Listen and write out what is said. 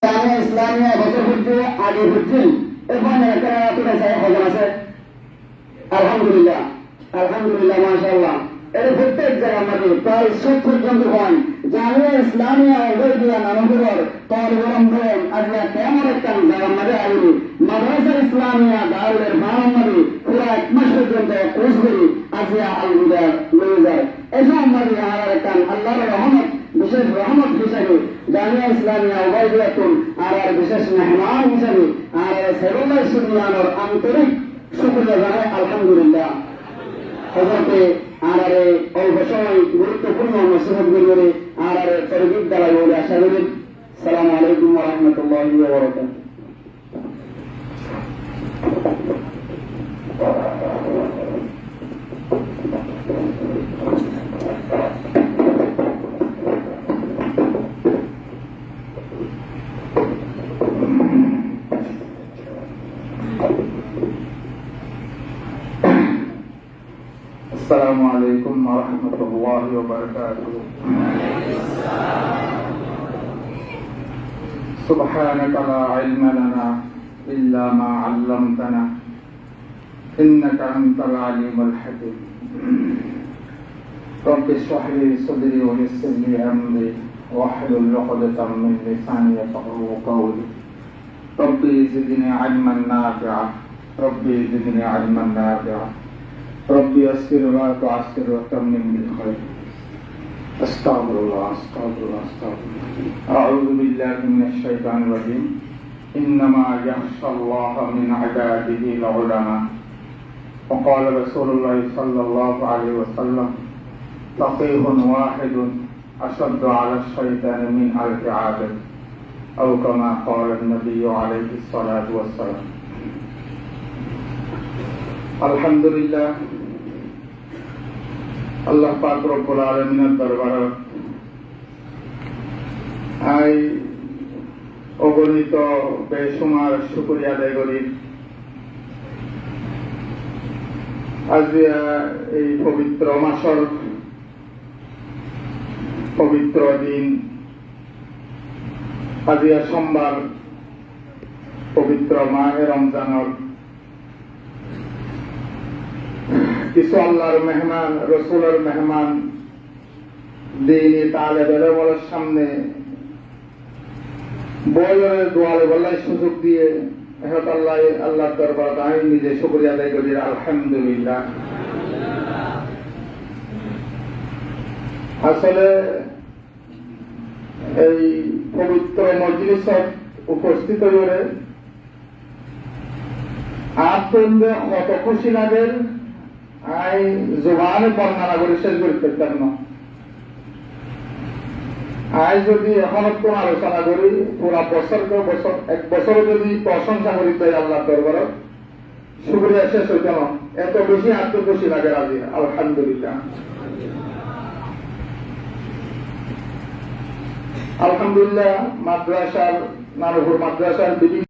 ইসলামিয়া বছর হচ্ছে আগে হচ্ছে এখানে একটা হজম আছে আলহামদুলিল্লাহ আলহামদুলিল্লাহ মাশাআল্লাহ এর প্রত্যেক জায়গার মধ্যে প্রায় 70 জন হন জামিয়া ইসলামিয়া ওবেদিয়া নামগুলোর তলবরম ধরেন আজকে কেমন একটা জায়গার মধ্যে আইনি মাদ্রাসা ইসলামিয়া দারুলের মাহমুদি পুরো এক মাস পর্যন্ত কোর্স করি আজকে আলবিদা লয়ে যায় এসব মধ্যে আমার একটা আল্লাহর রহমত বিশেষ রহমত হিসাবে জামিয়া ইসলামিয়া ওবেদিয়াতুল আর বিশেষ মেহমান হিসাবে আর সেরুল্লাহ সুবহানার আন্তরিক শুকরিয়া জানাই আলহামদুলিল্লাহ হযরতে আর অল্প সময় গুরুত্বপূর্ণ নসিহত করে আর তরবিদ দ্বারা বলে আশা করি আসসালামু আলাইকুম ওয়া রাহমাতুল্লাহি ওয়া বারাকাতুহু السلام عليكم ورحمة الله وبركاته سبحانك لا علم لنا إلا ما علمتنا إنك أنت العليم الحكيم رب اشرح لي صدري ويسر لي أمري واحلل عقدة من لساني يفقهوا قولي ربي زدني علما نافعا ربي زدني علما نافعا ربي يسر ولا تعسر وتمم بالخير استغفر الله استغفر الله استغفر الله أعوذ بالله من الشيطان الرجيم إنما يخشى الله من عباده العلماء وقال رسول الله صلى الله عليه وسلم فقيه واحد أشد على الشيطان من ألف عابد أو كما قال النبي عليه الصلاة والسلام الحمد لله আল্লাহ পাক রব্বুল আলামিনের দরবারে আই অগণিত বেশুমার শুকরিয়া আদায় করি। আজ এই পবিত্র মাসের পবিত্র দিন আজ সোমবার পবিত্র মাহে রমজানের কিছু আল্লাহর মেহমান রসুলের মেহমান দিনী তালেব ইলমের সামনে বলের দোয়ালে বলায় সুযোগ দিয়ে এহত আল্লাহর দরবারে আমি নিজে শুকরিয়া আদায় করি আলহামদুলিল্লাহ। আসলে এই পবিত্র মজলিসত উপস্থিত হয়ে আপনাদের কত খুশি লাগে আই জোবানে বর্ণনা করে শেষ করতে পারতাম না। আই যদি এখনো কোন আলোচনা করি পুরা বছর এক বছরে যদি প্রশংসা করি তাই আল্লাহ দরবারে শুকরিয়া শেষ হইতে না, এত বেশি আত্মখুশি লাগে রাজি আলহামদুলিল্লাহ। আলহামদুলিল্লাহ মাদ্রাসার নানুপুর মাদ্রাসার বিভিন্ন